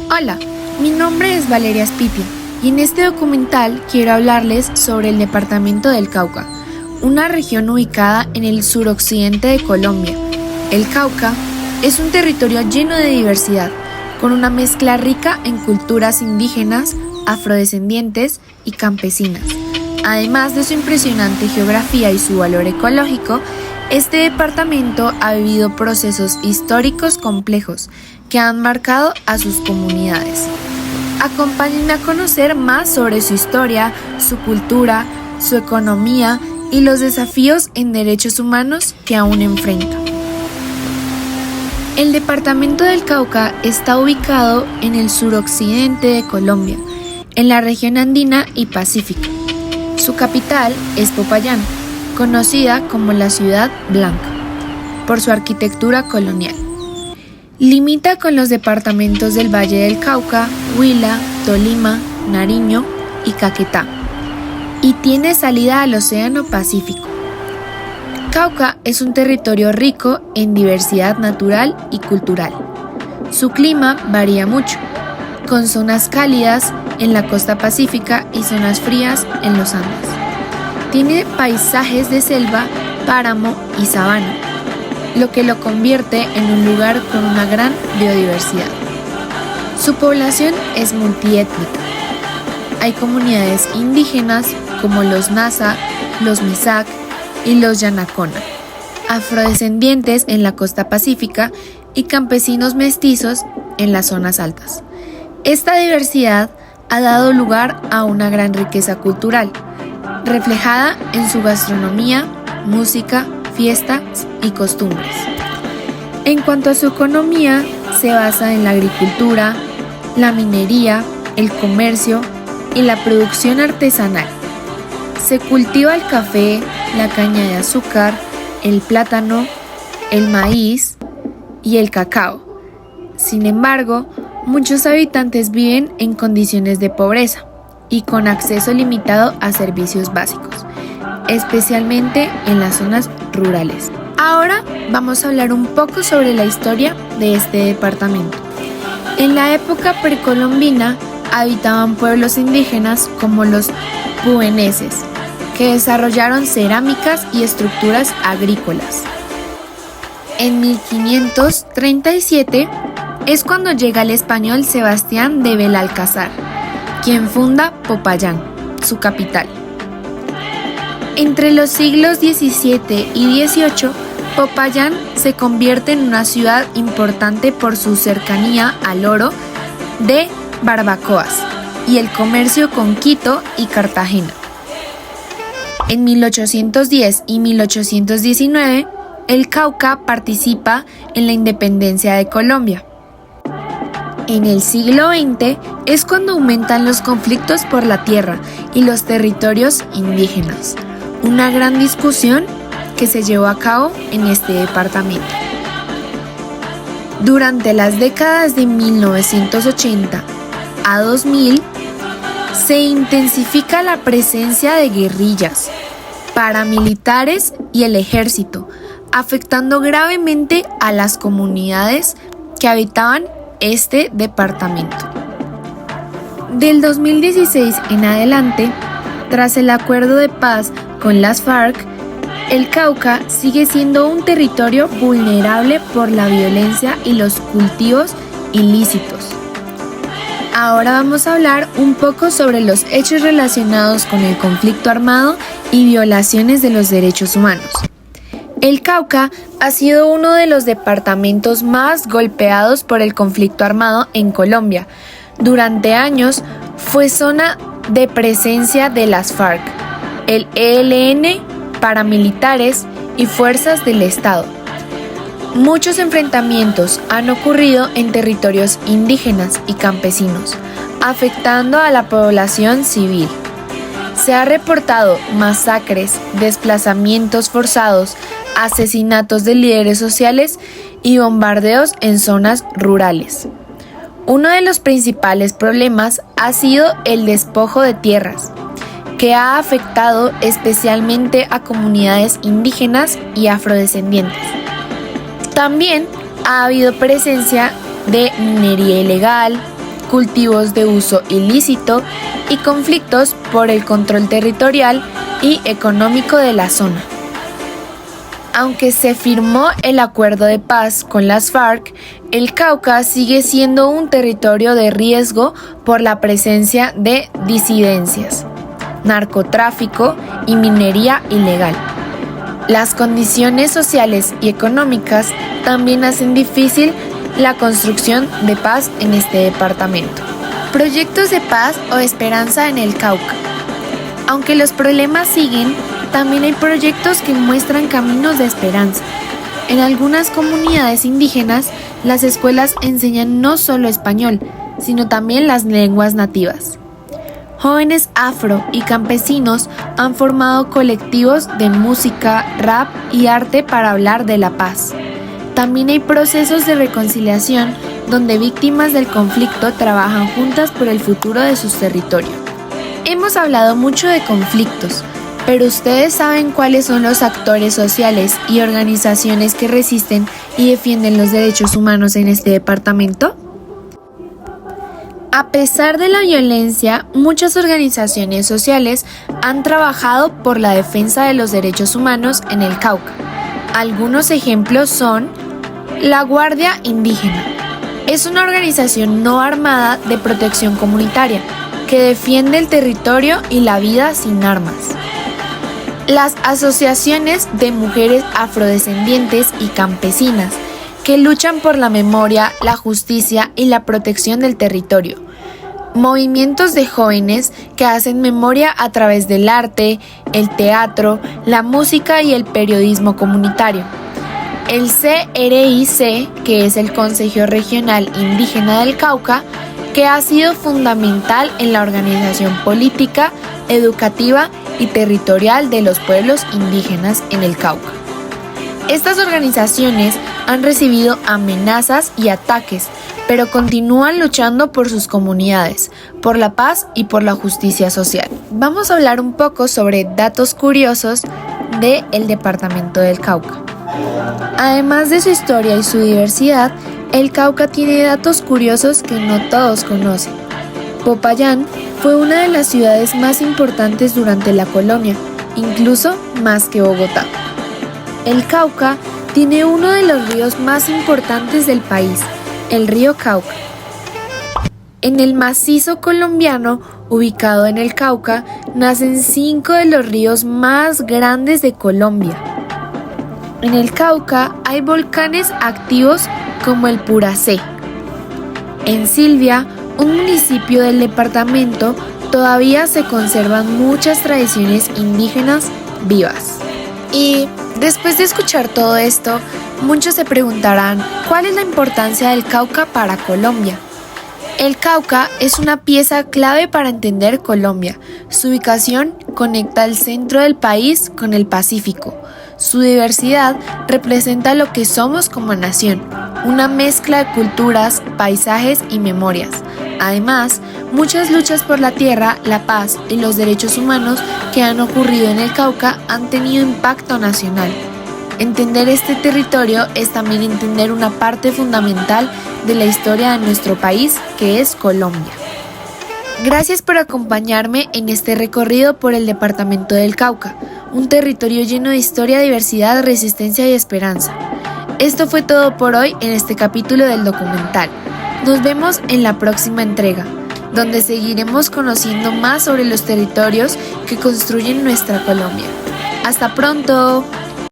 Hola, mi nombre es Valeria Spipia y en este documental quiero hablarles sobre el departamento del Cauca, una región ubicada en el suroccidente de Colombia. El Cauca es un territorio lleno de diversidad, con una mezcla rica en culturas indígenas, afrodescendientes y campesinas. Además de su impresionante geografía y su valor ecológico, este departamento ha vivido procesos históricos complejos que han marcado a sus comunidades. Acompáñenme a conocer más sobre su historia, su cultura, su economía y los desafíos en derechos humanos que aún enfrenta. El departamento del Cauca está ubicado en el suroccidente de Colombia, en la región andina y pacífica. Su capital es Popayán, conocida como la Ciudad Blanca, por su arquitectura colonial. Limita con los departamentos del Valle del Cauca, Huila, Tolima, Nariño y Caquetá, y tiene salida al Océano Pacífico. Cauca es un territorio rico en diversidad natural y cultural. Su clima varía mucho, con zonas cálidas en la costa pacífica y zonas frías en los Andes. Tiene paisajes de selva, páramo y sabana, lo que lo convierte en un lugar con una gran biodiversidad. Su población es multiétnica. Hay comunidades indígenas como los Nasa, los Misak y los Yanacona, afrodescendientes en la costa pacífica y campesinos mestizos en las zonas altas. Esta diversidad ha dado lugar a una gran riqueza cultural, reflejada en su gastronomía, música, fiestas y costumbres. En cuanto a su economía, se basa en la agricultura, la minería, el comercio y la producción artesanal. Se cultiva el café, la caña de azúcar, el plátano, el maíz y el cacao. Sin embargo, muchos habitantes viven en condiciones de pobreza y con acceso limitado a servicios básicos, especialmente en las zonas rurales. Ahora vamos a hablar un poco sobre la historia de este departamento. En la época precolombina habitaban pueblos indígenas como los pueneses, que desarrollaron cerámicas y estructuras agrícolas. En 1537 es cuando llega el español Sebastián de Belalcázar, quien funda Popayán, su capital. Entre los siglos XVII y XVIII, Popayán se convierte en una ciudad importante por su cercanía al oro de barbacoas y el comercio con Quito y Cartagena. En 1810 y 1819, el Cauca participa en la independencia de Colombia. En el siglo XX es cuando aumentan los conflictos por la tierra y los territorios indígenas, una gran discusión que se llevó a cabo en este departamento. Durante las décadas de 1980 a 2000, se intensifica la presencia de guerrillas, paramilitares y el ejército, afectando gravemente a las comunidades que habitaban este departamento. Del 2016 en adelante, tras el acuerdo de paz con las FARC, el Cauca sigue siendo un territorio vulnerable por la violencia y los cultivos ilícitos. Ahora vamos a hablar un poco sobre los hechos relacionados con el conflicto armado y violaciones de los derechos humanos. El Cauca ha sido uno de los departamentos más golpeados por el conflicto armado en Colombia. Durante años fue zona de presencia de las FARC, el ELN, paramilitares y fuerzas del Estado. Muchos enfrentamientos han ocurrido en territorios indígenas y campesinos, afectando a la población civil. Se ha reportado masacres, desplazamientos forzados, asesinatos de líderes sociales y bombardeos en zonas rurales. Uno de los principales problemas ha sido el despojo de tierras, que ha afectado especialmente a comunidades indígenas y afrodescendientes. También ha habido presencia de minería ilegal, cultivos de uso ilícito y conflictos por el control territorial y económico de la zona. Aunque se firmó el acuerdo de paz con las FARC, el Cauca sigue siendo un territorio de riesgo por la presencia de disidencias, narcotráfico y minería ilegal. Las condiciones sociales y económicas también hacen difícil la construcción de paz en este departamento. Proyectos de paz o esperanza en el Cauca. Aunque los problemas siguen, también hay proyectos que muestran caminos de esperanza. En algunas comunidades indígenas, las escuelas enseñan no solo español, sino también las lenguas nativas. Jóvenes afro y campesinos han formado colectivos de música, rap y arte para hablar de la paz. También hay procesos de reconciliación donde víctimas del conflicto trabajan juntas por el futuro de sus territorios. Hemos hablado mucho de conflictos, pero ¿ustedes saben cuáles son los actores sociales y organizaciones que resisten y defienden los derechos humanos en este departamento? A pesar de la violencia, muchas organizaciones sociales han trabajado por la defensa de los derechos humanos en el Cauca. Algunos ejemplos son la Guardia Indígena. Es una organización no armada de protección comunitaria que defiende el territorio y la vida sin armas. Las asociaciones de mujeres afrodescendientes y campesinas que luchan por la memoria, la justicia y la protección del territorio. Movimientos de jóvenes que hacen memoria a través del arte, el teatro, la música y el periodismo comunitario. El CRIC, que es el Consejo Regional Indígena del Cauca, que ha sido fundamental en la organización política, educativa y territorial de los pueblos indígenas en el Cauca. Estas organizaciones han recibido amenazas y ataques, pero continúan luchando por sus comunidades, por la paz y por la justicia social. Vamos a hablar un poco sobre datos curiosos del departamento del Cauca. Además de su historia y su diversidad, el Cauca tiene datos curiosos que no todos conocen. Popayán fue una de las ciudades más importantes durante la colonia, incluso más que Bogotá. El Cauca tiene uno de los ríos más importantes del país, el río Cauca. En el macizo colombiano, ubicado en el Cauca, nacen 5 de los ríos más grandes de Colombia. En el Cauca hay volcanes activos como el Puracé. En Silvia, un municipio del departamento, todavía se conservan muchas tradiciones indígenas vivas. Y después de escuchar todo esto, muchos se preguntarán, ¿cuál es la importancia del Cauca para Colombia? El Cauca es una pieza clave para entender Colombia. Su ubicación conecta el centro del país con el Pacífico. Su diversidad representa lo que somos como nación, una mezcla de culturas, paisajes y memorias. Además, muchas luchas por la tierra, la paz y los derechos humanos que han ocurrido en el Cauca han tenido impacto nacional. Entender este territorio es también entender una parte fundamental de la historia de nuestro país, que es Colombia. Gracias por acompañarme en este recorrido por el departamento del Cauca, un territorio lleno de historia, diversidad, resistencia y esperanza. Esto fue todo por hoy en este capítulo del documental. Nos vemos en la próxima entrega, donde seguiremos conociendo más sobre los territorios que construyen nuestra Colombia. ¡Hasta pronto!